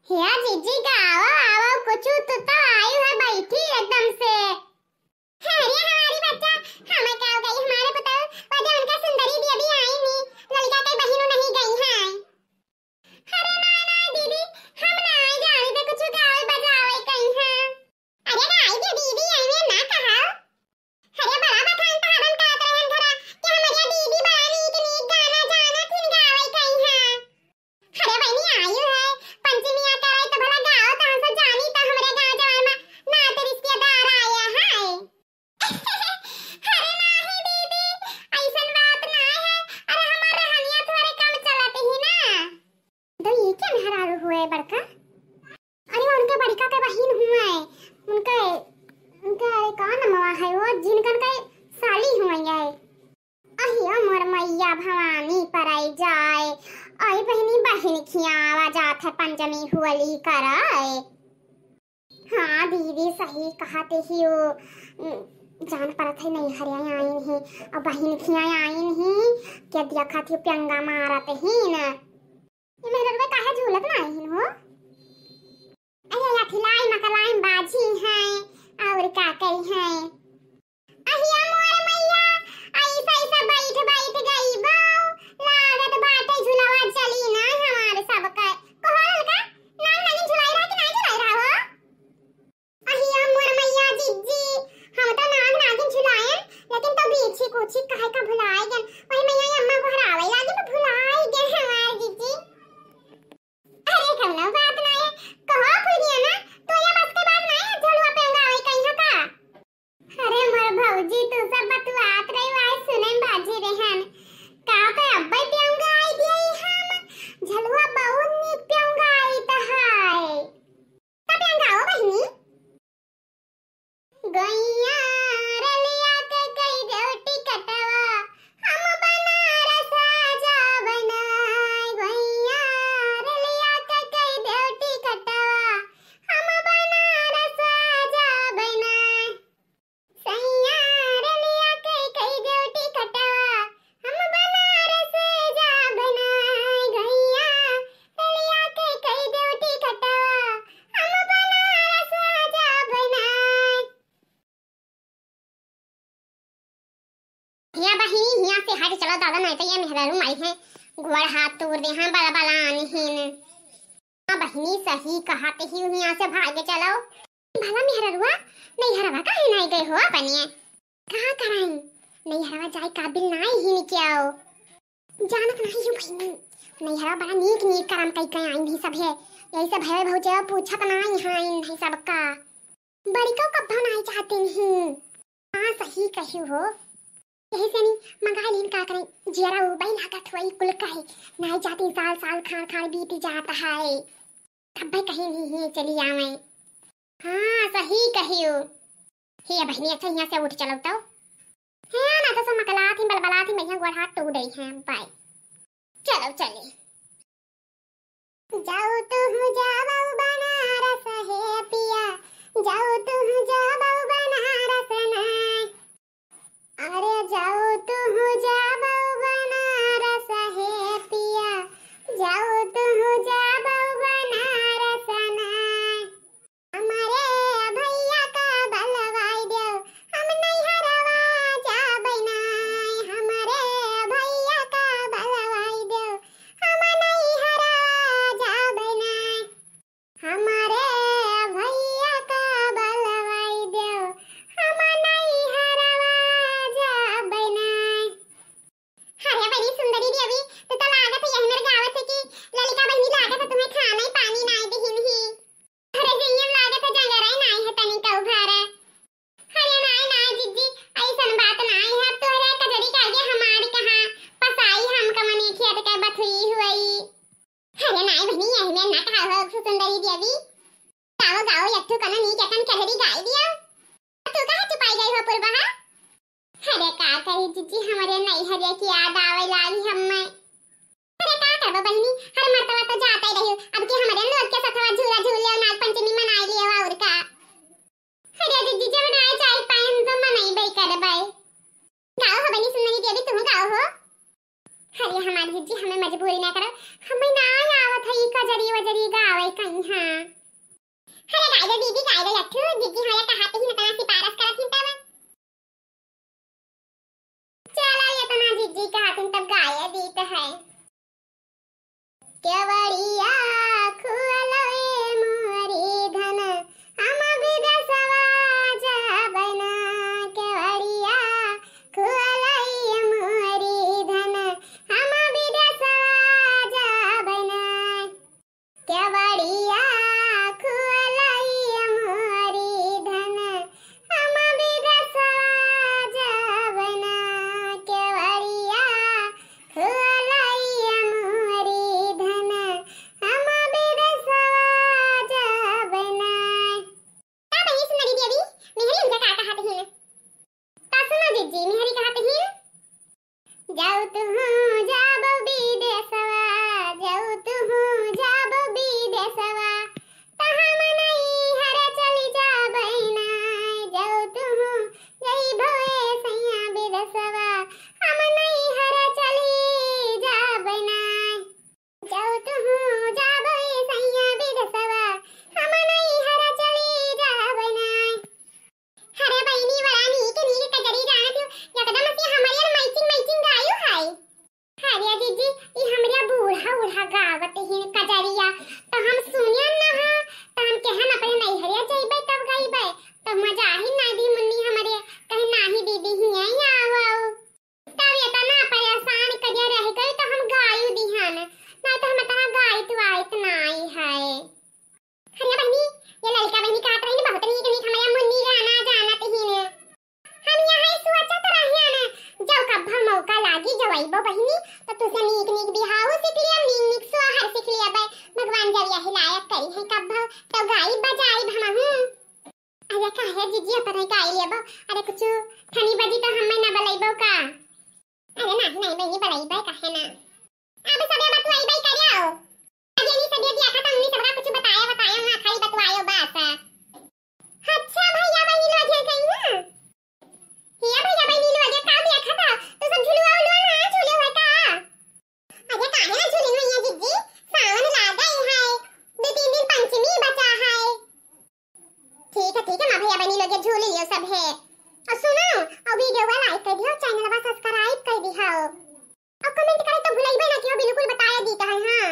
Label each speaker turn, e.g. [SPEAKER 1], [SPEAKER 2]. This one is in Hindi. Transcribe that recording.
[SPEAKER 1] हिया जीजी गावा आवा कुछ तो आयु है बैठी एकदम से। अरे हमारी बच्चा हमें क्या हो गई हमारे बताओ वजह उनका सुंदरी भी अभी आई नहीं ललिता की बहनों नहीं गई हैं। अरे ना दीदी हम ना आई जाने तो कुछ गावे बजावे कहीं हैं। अरे ना आई दीदी आई में ना कहा। अरे बड़ा बखान तारन कात रहन धरा कि हमारी दीदी बड़ा नीक गाना जाना थिन गावे कहीं हैं। अरे बहनी आयु है पंचमी आ करे तो भला गाओ कहां से जानी तो हमरे गांव जवान में ना तो रिश्तेदार आया है। अरे नहीं दीदी ऐसन बात ना है। अरे हमारे हनिया थोड़े कम चलते ही ना तो ये क्या मेहरारू हुए बड़का। अरे उनके बड़का के बहन हुए उनके उनके कौन नमवा है वो जिनकन के साली हुए है। अहिया मोर मैया भवानी पराई जाए आई बहनी बहन खियावा जात है पंचमी हुअली कराए। हाँ दीदी सही कहते ही वो जान परत है नहीं हरिया आई नहीं और बहन खिया आई नहीं क्या दिया खाती प्यंगा मारत ही न ये मेरे में काहे झूलत ना आई हो। अरे या खिलाई मकलाई बाजी है और का करी है। अहिया मोर मैया ऐसा ऐसा बैठ बैठ गई बाऊ लागत बाटे झुलावा चली ना हमारे सब का कहल का नाग नहीं झुलाई रहा कि नहीं झुलाई रहा हो। अहिया मोर मैया जीजी हम तो नाग नागिन झुलाएं लेकिन तो बीछी कोची काहे का भुलाए गन वही मैया अम्मा को हरावे लागे तो भुलाए गन हमार जीजी। अरे कौनो बात ना है कहो खुदिया ना तो ये बस के बात ना है झुलवा पेंगावे कहीं का। अरे मोर भौजी तू सब बतवात रही वाय सुने बाजी रहन का पे अब्बे पेंगा आई दिए हम झलवा बहुत नीक पेंगा आई त हाय तब पेंगाओ बहिनी गैया रलिया के कई देवटी कटवा हम बनारस जा बनाए। गैया रलिया के कई देवटी कटवा हम बनारस जा बनाए। सैया रलिया के कई देवटी कटवा हम बनारस जा बनाए। गैया रलिया के कई देवटी कटवा हम बनारस जा बनाए। या बहिनी हिया से हट चलो दादा नहीं तो ये मेहरारू माई है गोड़ हाथ तोड़ दे हां बड़ा बड़ा आनहीन। हां बहिनी सही कहते ही हिया से भाग चलो भला मेहरारुआ नहीं हरवा काहे नहीं गए हो अपने कहां कराई नहीं हरवा जाए काबिल नहीं ही निक्याओ जानत नहीं हूं बहिनी नहीं हरवा बड़ा नीक नीक काम कई कई आई नहीं सब है यही सब है भौजा पूछत नहीं हां नहीं सबका बड़ी को कब नहीं चाहते नहीं। हां सही कहियो हो यही से नहीं मंगा लेन का करें जियरा उबाई लागत हुई कुल कहे नहीं जाती साल साल खान खान बीत जाता है तब भाई कहीं नहीं है चली आवे। हाँ सही कहियो हे बहनी अच्छा यहाँ से उठ चलो तो है ना तो सब मकलात ही बलबलात ही मैया गोड़ हाथ टूट गई हैं बाय चलो चले जाओ तू जाओ बनारस है पिया जाओ तू जाओ बनारस ना। अरे जाओ तू जाओ बनारस है पिया जाओ तू जाओ बनारस ना। हमारे भैया का बलवाई दो हम नहीं हरवा जा बनाए। हमारे भैया का बलवाई दो हम नहीं हरवा जा बनाए। हमारे भैया का बलवाई दो हम नहीं हरवा जा बनाए। अरे बड़ी सुंदरी भी अभी तो लागत है यही मेरे गावत है कि ललिता बहनी लागत है तुम्हें खाना ही पानी ना दे नहीं। अरे जियम लागत है जंगरा ही नहीं है तनी का उघार। अरे नहीं जीजी ऐसन बात नहीं है अब तोरे कजरी का आगे हमारी कहां पसाई हम कमने खेत के बथुई हुई। अरे नहीं बहनी यही में ना कहा हो सुंदरी देवी गाओ गाओ यत्थु कन नी केतन कहरी गाई दिया तू कहां छुपाई गई हो पुरबहा। अरे का करी जीजी हमारे नहीं हरे की याद आवे लागी हमें। अरे का करबो बहनी हर मर्तबा तो जाता ही रही अब कि हमारे लोग के साथवा झूला झूल ले नाग पंचमी मनाई लियो और का। अरे जीजी जब बनाए चाय पाए हम तो मनाई बई करे बाय गाओ हो बहनी सुंदरी देवी तुम गाओ हो। अरे हमारी जीजी हमें मजबूरी ना करो हमें ना आवत है कजरी वजरी गावे कहीं। हां करी है कब तो गाई बजाई भमहू। अरे का है जीजी पर का आई लेबो। अरे कुछ थनी बजी तो हम ना बलाइबो का। अरे नहीं नहीं बनी बलाइबो का है ना। अब सबे बतवाई बाई करियो। अरे नहीं सबे दिया था तुमने सबका कुछ बताया ना खाली बतवायो बस। अच्छा भैया बहनी लोग है कहीं ना। हिया भैया बहनी लोग है काम देखा था तो सब झुलवा उलवा हां झूले हुआ का। अरे काहे ना झूले में ये जीजी सावन लागा है 2-3 दिन पंचमी बचा है। ठीक है मां भैया बहनी लोग झूल लियो सब है। और सुनो और वीडियो को लाइक कर दियो चैनल को सब्सक्राइब कर दियो और कमेंट करे तो भूलइबे ना कि बिल्कुल बताया दी है हां।